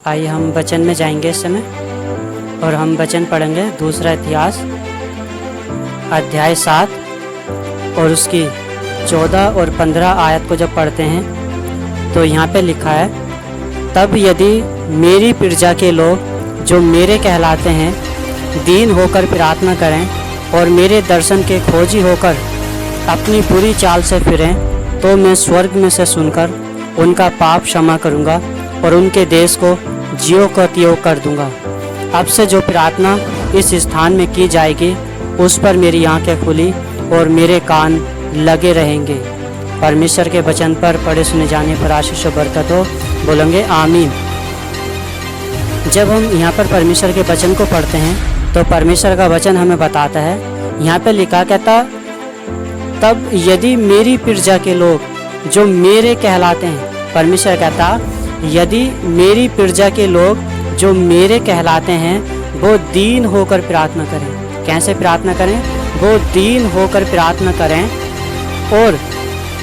आइए हम वचन में जाएंगे इस समय और हम वचन पढ़ेंगे दूसरा इतिहास अध्याय 7 और उसकी 14 और 15 आयत को जब पढ़ते हैं तो यहाँ पे लिखा है, तब यदि मेरी प्रजा के लोग जो मेरे कहलाते हैं दीन होकर प्रार्थना करें और मेरे दर्शन के खोजी होकर अपनी बुरी चाल से फिरें, तो मैं स्वर्ग में से सुनकर उनका पाप क्षमा करूँगा और उनके देश को ज्यों का त्यों कर दूंगा। अब से जो प्रार्थना इस स्थान में की जाएगी उस पर मेरी आंखें खुली और मेरे कान लगे रहेंगे। परमेश्वर के वचन पर पढ़े सुने जाने पर आशीष और बरकत हो, बोलेंगे आमीन। जब हम यहाँ पर परमेश्वर के वचन को पढ़ते हैं तो परमेश्वर का वचन हमें बताता है, यहाँ पे लिखा कहता, तब यदि मेरी प्रजा के लोग जो मेरे कहलाते हैं, परमेश्वर कहता यदि मेरी प्रजा के लोग जो मेरे कहलाते हैं वो दीन होकर प्रार्थना करें। कैसे प्रार्थना करें? वो दीन होकर प्रार्थना करें और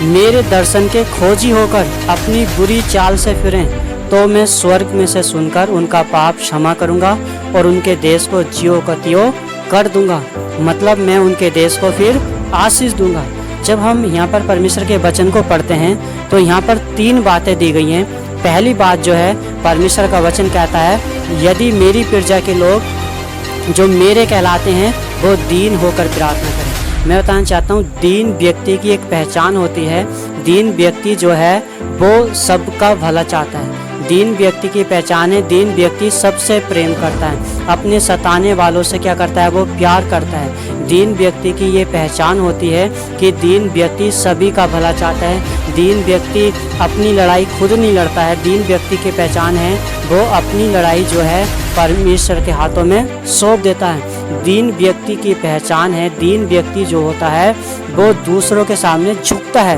मेरे दर्शन के खोजी होकर अपनी बुरी चाल से फिरें, तो मैं स्वर्ग में से सुनकर उनका पाप क्षमा करूंगा और उनके देश को ज्यों का त्यों कर दूंगा। मतलब मैं उनके देश को फिर आशीष दूंगा। जब हम यहाँ पर परमेश्वर के वचन को पढ़ते हैं तो यहाँ पर 3 बातें दी गई हैं। पहली बात जो है, परमेश्वर का वचन कहता है यदि मेरी प्रजा के लोग जो मेरे कहलाते हैं वो दीन होकर प्रार्थना करें। मैं बताना चाहता हूँ, दीन व्यक्ति की एक पहचान होती है। दीन व्यक्ति जो है वो सबका भला चाहता है। दीन व्यक्ति की पहचान है, दीन व्यक्ति सबसे प्रेम करता है, अपने सताने वालों से क्या करता है? वो प्यार करता है। दीन व्यक्ति की ये पहचान होती है कि दीन व्यक्ति सभी का भला चाहता है। दीन व्यक्ति अपनी लड़ाई खुद नहीं लड़ता है। दीन व्यक्ति की पहचान है वो अपनी लड़ाई जो है परमेश्वर के हाथों में सौंप देता है। दीन व्यक्ति की पहचान है, दीन व्यक्ति जो होता है वो दूसरों के सामने झुकता है,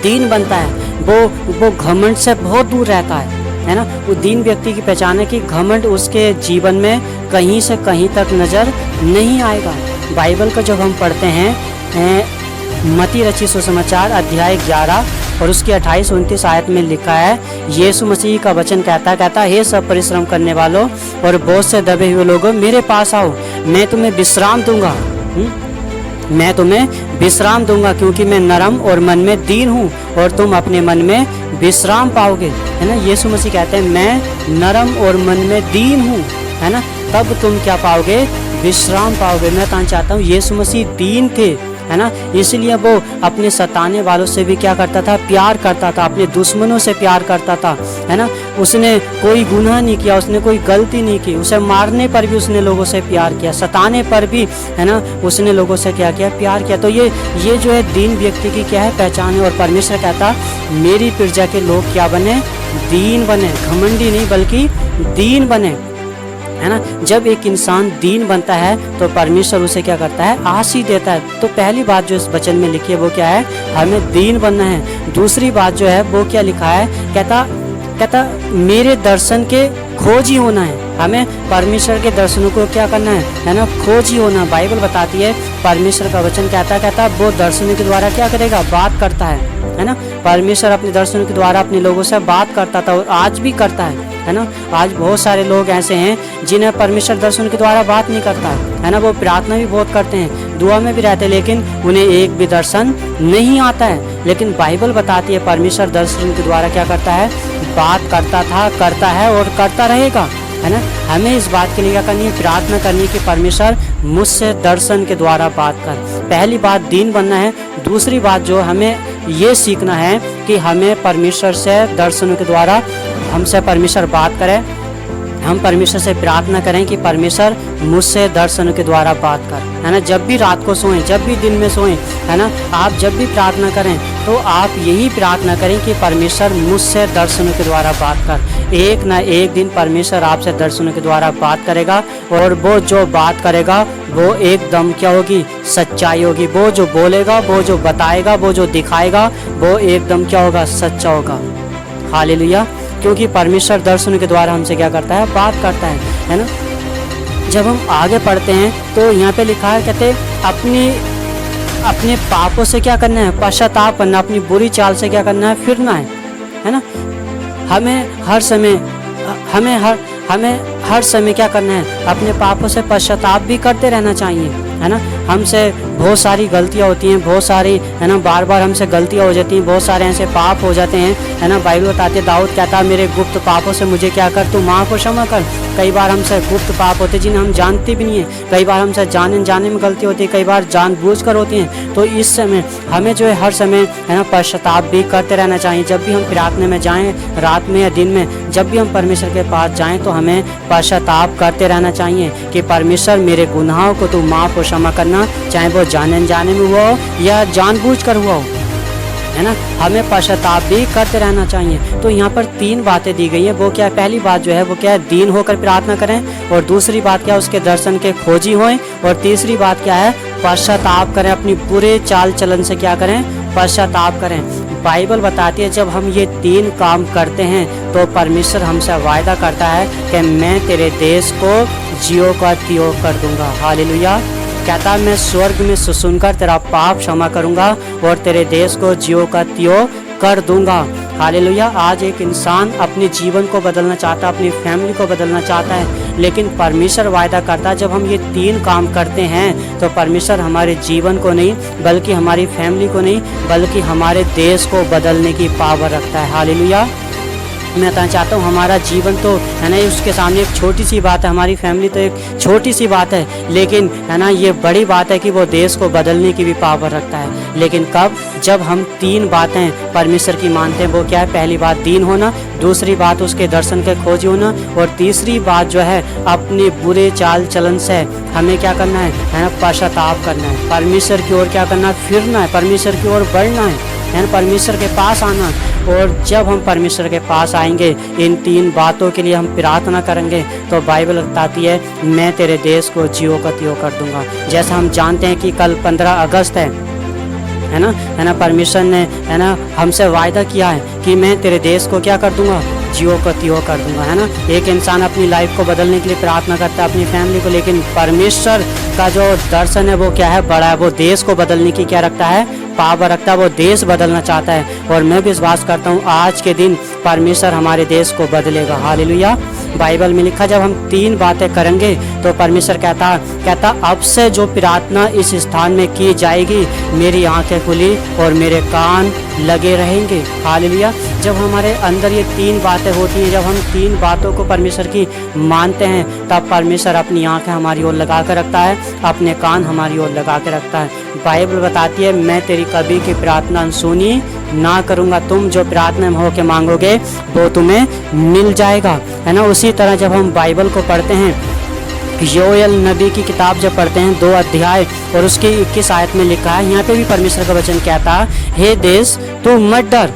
दीन बनता है, वो घमंड से बहुत दूर रहता है ना। वो दीन व्यक्ति की पहचान है कि घमंड उसके जीवन में कहीं से कहीं तक नज़र नहीं आएगा। बाइबल को जब हम पढ़ते हैं मत्ती रचित सुसमाचार अध्याय 11 और उसकी 28-29 आयत में लिखा है, यीशु मसीह का वचन कहता हे सब परिश्रम करने वालों और बोझ से दबे हुए लोगों, मेरे पास आओ, मैं तुम्हें विश्राम दूंगा। मैं तुम्हें विश्राम दूंगा क्योंकि मैं नरम और मन में दीन हूँ और तुम अपने मन में विश्राम पाओगे। है ना, यीशु मसीह कहते हैं मैं नरम और मन में दीन हूँ, है ना, तब तुम क्या पाओगे? विश्राम पाओगे। मैं कहना चाहता हूँ यीशु मसीह दीन थे, है ना, इसलिए वो अपने सताने वालों से भी क्या करता था? प्यार करता था, अपने दुश्मनों से प्यार करता था, है ना। उसने कोई गुनाह नहीं किया, उसने कोई गलती नहीं की, उसे मारने पर भी उसने लोगों से प्यार किया, सताने पर भी, है ना, उसने लोगों से क्या किया? प्यार किया। तो ये जो है दीन व्यक्ति की क्या है? पहचान है। और परमेश्वर कहता मेरी प्रजा के लोग क्या बने? दीन बने, घमंडी नहीं बल्कि दीन बने, है ना। जब एक इंसान दीन बनता है तो परमेश्वर उसे क्या करता है? आशीष देता है। तो पहली बात जो इस वचन में लिखी है वो क्या है? हमें दीन बनना है। दूसरी बात जो है वो क्या लिखा है? कहता मेरे दर्शन के खोजी होना है। हमें परमेश्वर के दर्शनों को क्या करना है ना? खोजी होना। बाइबल बताती है, परमेश्वर का वचन कहता वो दर्शनों के द्वारा क्या करेगा? बात करता है ना। परमेश्वर अपने दर्शनों के द्वारा अपने लोगों से बात करता था और आज भी करता है ना। आज बहुत सारे लोग ऐसे हैं जिन्हें परमेश्वर दर्शन के द्वारा बात नहीं करता है ना। वो प्रार्थना भी बहुत करते हैं, दुआ में भी रहते हैं, लेकिन उन्हें एक भी दर्शन नहीं आता है। लेकिन बाइबल बताती है परमेश्वर दर्शन के द्वारा क्या करता है? बात करता था, करता है और करता रहेगा, है ना। हमें इस बात के लिए क्या करनी है? प्रार्थना करनी कि परमेश्वर मुझसे दर्शन के द्वारा बात कर। पहली बात दीन बनना है। दूसरी बात जो हमें ये सीखना है कि हमें परमेश्वर से दर्शनों के द्वारा हमसे परमेश्वर बात करे। हम परमेश्वर से प्रार्थना करें कि परमेश्वर मुझसे दर्शनों के द्वारा बात कर, है ना। जब भी रात को सोएं, जब भी दिन में सोएं, है ना, आप जब भी प्रार्थना करें तो आप यही प्रार्थना करें कि परमेश्वर मुझसे दर्शनों के द्वारा बात कर। एक ना एक दिन परमेश्वर आपसे दर्शनों के द्वारा बात करेगा और वो जो बात करेगा वो एकदम क्या होगी? सच्चाई होगी। वो जो बोलेगा, वो जो बताएगा, वो जो दिखाएगा वो एकदम क्या होगा? सच्चा होगा। हालेलुया। क्योंकि परमेश्वर दर्शनों के द्वारा हमसे क्या करता है? बात करता है ना। जब हम आगे पढ़ते हैं तो यहाँ पे लिखा है, कहते अपने पापों से क्या करना है? पश्चाताप करना, अपनी बुरी चाल से क्या करना है? फिरना है ना। हमें हर समय हमें हर समय क्या करना है, अपने पापों से पश्चाताप भी करते रहना चाहिए, है ना। हमसे बहुत सारी गलतियां होती हैं, बहुत सारी, है ना, बार बार हमसे गलतियां हो जाती हैं, बहुत सारे ऐसे पाप हो जाते हैं, है ना। बाइबल बताते, दाऊद कहता है मेरे गुप्त पापों से मुझे क्या कर, तू माफ़ और क्षमा कर। कई बार हमसे गुप्त पाप होते हैं जिन्हें हम जानते भी नहीं है, कई बार हमसे जाने में गलती होती है, कई बार जानबूझकर होती हैं। तो इस समय हमें जो है हर समय, है ना, पश्चाताप भी करते रहना चाहिए। जब भी हम प्रार्थना में जाएँ, रात में या दिन में, जब भी हम परमेश्वर के पास जाएँ तो हमें पश्चाताप करते रहना चाहिए कि परमेश्वर मेरे गुनाहों को तू माफ़ और क्षमा करना, चाहे वो जाने में हुआ हो या जानबूझकर हुआ हो, है ना। हमें पश्चाताप भी करते रहना चाहिए। तो यहाँ पर 3 बातें दी गई हैं। वो क्या है, पहली बात जो है वो क्या है, दीन होकर प्रार्थना करें, और दूसरी बात क्या है, उसके दर्शन के खोजी होएं, और तीसरी बात क्या है, पश्चाताप करें, अपनी बुरे चाल चलन से क्या करें, पश्चाताप करें। बाइबल बताती है जब हम ये 3 काम करते हैं तो परमेश्वर हमसे वायदा करता है कि मैं तेरे देश को जियो का त्यों कर दूंगा। हालेलुया। कहता मैं स्वर्ग में सुनकर तेरा पाप क्षमा करूंगा और तेरे देश को जियो का त्यों कर दूंगा। हालेलुया। आज एक इंसान अपने जीवन को बदलना चाहता है, अपनी फैमिली को बदलना चाहता है, लेकिन परमेश्वर वायदा करता है जब हम ये 3 काम करते हैं तो परमेश्वर हमारे जीवन को नहीं, बल्कि हमारी फैमिली को नहीं, बल्कि हमारे देश को बदलने की पावर रखता है। हालेलुया। मैं कहना चाहता हूँ हमारा जीवन तो, है ना, उसके सामने एक छोटी सी बात है, हमारी फैमिली तो एक छोटी सी बात है, लेकिन, है ना, ये बड़ी बात है कि वो देश को बदलने की भी पावर रखता है। लेकिन कब, जब हम 3 बातें परमेश्वर की मानते हैं। वो क्या है, पहली बात दीन होना, दूसरी बात उसके दर्शन के खोजी होना, और तीसरी बात जो है अपने बुरे चाल चलन से हमें क्या करना है ना, पश्चाताप करना है, परमेश्वर की ओर क्या करना है, फिरना है, परमेश्वर की ओर बढ़ना है ना, परमेश्वर के पास आना। और जब हम परमेश्वर के पास आएंगे, इन 3 बातों के लिए हम प्रार्थना करेंगे, तो बाइबल बताती है मैं तेरे देश को जियो का त्यों कर दूंगा। जैसा हम जानते हैं कि कल 15 अगस्त है ना, परमेश्वर ने, है ना, हमसे वायदा किया है कि मैं तेरे देश को क्या कर दूंगा, जियो को त्यों कर दूंगा, है ना। एक इंसान अपनी लाइफ को बदलने के लिए प्रार्थना करता है, अपनी फैमिली को, लेकिन परमेश्वर का जो दर्शन है वो क्या है, बड़ा है। वो देश को बदलने की क्या रखता है, पावर रखता है, वो देश बदलना चाहता है। और मैं विश्वास करता हूँ आज के दिन परमेश्वर हमारे देश को बदलेगा। हालेलुया। बाइबल में लिखा जब हम 3 बातें करेंगे तो परमेश्वर कहता अब से जो प्रार्थना इस स्थान में की जाएगी, मेरी आंखें खुली और मेरे कान लगे रहेंगे। हालेलुया। जब हमारे अंदर ये 3 बातें होती हैं, जब हम 3 बातों को परमेश्वर की मानते हैं, तब परमेश्वर अपनी आंखें हमारी ओर लगा कर रखता है, अपने कान हमारी ओर लगा के रखता है। बाइबल बताती है मैं तेरी कभी की प्रार्थना अनसुनी ना करूँगा, तुम जो प्रार्थना में होके मांगोगे वो तुम्हें मिल जाएगा, है ना। उसी तरह जब हम बाइबल को पढ़ते हैं, योएल नबी की किताब जब पढ़ते हैं 2 अध्याय और उसकी 21 आयत में लिखा है, यहाँ पे भी परमेश्वर का वचन कहता है हे देश तू मत डर।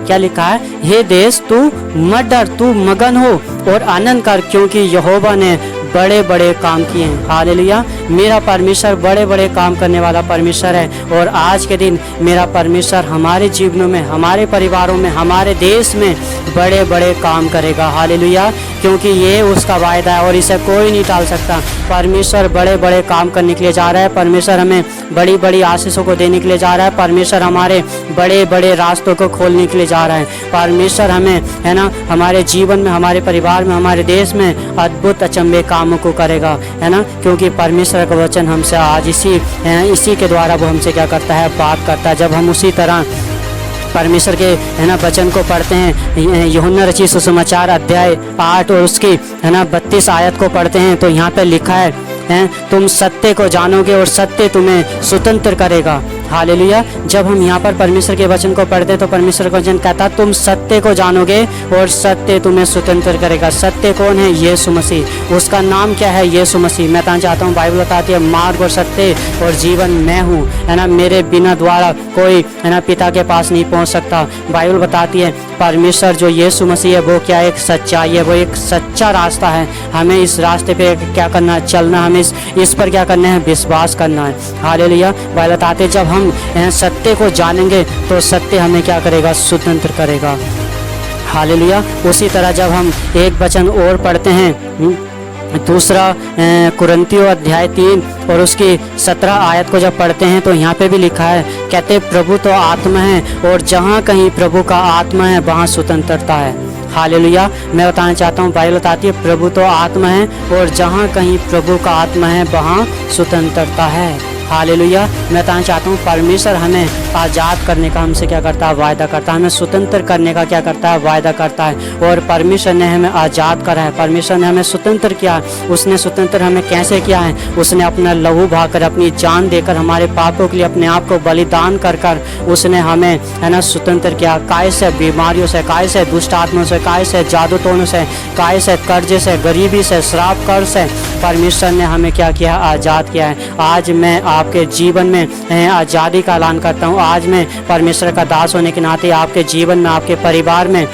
क्या लिखा है, हे देश तू मत डर, तू मगन हो और आनंद कर, क्योंकि यहोवा ने बड़े बड़े काम किए हैं। हालेलुया। मेरा परमेश्वर बड़े बड़े काम करने वाला परमेश्वर है, और आज के दिन मेरा परमेश्वर हमारे जीवनों में, हमारे परिवारों में, हमारे देश में बड़े बड़े काम करेगा। हालेलुया। क्योंकि ये उसका वायदा है और इसे कोई नहीं टाल सकता। परमेश्वर बड़े बड़े काम करने के लिए जा रहा है, परमेश्वर हमें बड़ी बड़ी आशीषों को देने के लिए जा रहा है, परमेश्वर हमारे बड़े बड़े रास्तों को खोलने के लिए जा रहा है। परमेश्वर हमें, है ना, हमारे जीवन में, हमारे परिवार में, हमारे देश में अद्भुत अचंभे कामों को करेगा, है ना। क्योंकि परमेश्वर का वचन हमसे आज इसी के द्वारा वो हमसे क्या करता है, बात करता है। जब हम उसी तरह परमेश्वर के, है ना, वचन को पढ़ते हैं, यूहन्ना रचित सुसमाचार अध्याय 8 और उसकी, है ना, 32 आयत को पढ़ते हैं, तो यहाँ पे लिखा है तुम सत्य को जानोगे और सत्य तुम्हें स्वतंत्र करेगा। हालेलुया। जब हम यहाँ पर परमेश्वर के वचन को पढ़ते तो परमेश्वर का वचन कहता तुम सत्य को जानोगे और सत्य तुम्हें स्वतंत्र करेगा। सत्य कौन है, यीशु मसीह। उसका नाम क्या है, यीशु मसीह। मैं कहना चाहता हूँ, बाइबल बताती है मार्ग और सत्य और जीवन मैं हूँ, है ना। मेरे बिना द्वारा कोई, है ना, पिता के पास नहीं पहुँच सकता। बाइबल बताती है परमेश्वर जो यीशु मसीह है वो क्या, एक सच्चाई है, वो एक सच्चा रास्ता है। हमें इस रास्ते पे क्या करना है, चलना, हमें इस पर क्या करना है, विश्वास करना है। हालेलुया। बाइबल बताते जब हम सत्य को जानेंगे तो सत्य हमें क्या करेगा, स्वतंत्र करेगा। हालेलुया। उसी तरह जब हम एक वचन और पढ़ते हैं, दूसरा कुरिन्थियों अध्याय 3 और उसकी 17 आयत को जब पढ़ते हैं तो यहाँ पे भी लिखा है, कहते प्रभु तो आत्मा है और जहाँ कहीं प्रभु का आत्मा है वहाँ स्वतंत्रता है। हालेलुया। मैं बताना चाहता हूँ, बाइबल बताती है प्रभु तो आत्मा है और जहाँ कहीं प्रभु का आत्मा है वहाँ स्वतंत्रता है। हालेलुया। मैं बताना चाहता हूँ परमेश्वर हमें आज़ाद करने का हमसे क्या करता है, वायदा करता है। हमें स्वतंत्र करने का क्या करता है, वायदा करता है। और परमेश्वर ने हमें आज़ाद करा है, परमेश्वर ने हमें स्वतंत्र किया है। उसने स्वतंत्र हमें कैसे किया है, उसने अपना लहू बहाकर, अपनी जान देकर, हमारे पापों के लिए अपने आप को बलिदान कर कर उसने हमें है ना स्वतंत्र किया। काय से, बीमारियों से, काय से, दुष्ट आत्माओं से, काय से, जादू टोनों से, काय से, कर्जे से, गरीबी से, श्राप कर से परमेश्वर ने हमें क्या किया, आज़ाद किया है। आज मैं आपके जीवन में आज़ादी का ऐलान करता हूँ। आज मैं परमेश्वर का दास होने के नाते आपके जीवन में, आपके परिवार में,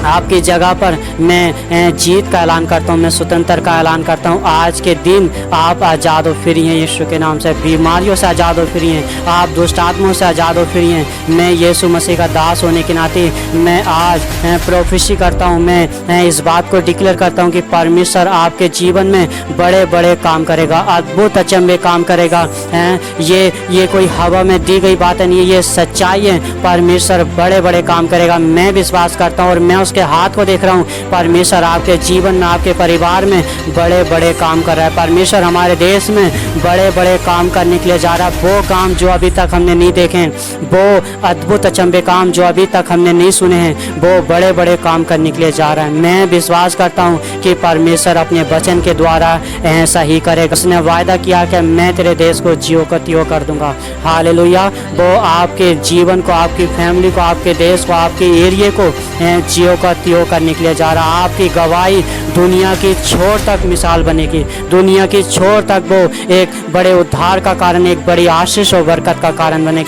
आपकी जगह पर मैं जीत का ऐलान करता हूँ, मैं स्वतंत्र का ऐलान करता हूँ। आज के दिन आप आज़ाद हो फ्री हैं यीशु के नाम से। बीमारियों से आज़ाद हो फ्री हैं, आप दुष्ट आत्माओं से आज़ाद हो फ्री हैं। मैं यीशु मसीह का दास होने के नाते मैं आज प्रोफेसी करता हूँ, मैं इस बात को डिक्लेयर करता हूँ कि परमेश्वर आपके जीवन में बड़े बड़े काम करेगा, अद्भुत अचंभे काम करेगा। ये कोई हवा में दी गई बात नहीं है, ये सच्चाई है। परमेश्वर बड़े बड़े काम करेगा, मैं विश्वास करता हूँ और मैं उसके हाथ को देख रहा हूँ। परमेश्वर आपके जीवन में, आपके परिवार में बड़े बड़े काम कर रहा है। परमेश्वर हमारे देश में बड़े बड़े काम करने के लिए जा रहा है। वो काम जो अभी तक हमने नहीं देखे, वो अद्भुत अचंभे काम जो अभी तक हमने नहीं सुने हैं, वो बड़े बड़े काम करने के लिए जा रहा है। मैं विश्वास करता हूँ कि परमेश्वर अपने वचन के द्वारा ऐसा ही करेगा। उसने वायदा किया कि मैं तेरे देश को जियो को त्यों कर दूंगा। हालेलुया। वो आपके जीवन को, आपकी फैमिली को, आपके देश को, आपके एरिया को जियो का त्यों करने के लिए जा रहा है। आपकी गवाही दुनिया की छोर तक मिसाल बनेगी, दुनिया की छोर तक वो एक बड़े उद्धार का कारण, एक बड़ी आशीष और बरकत का कारण बनेगी।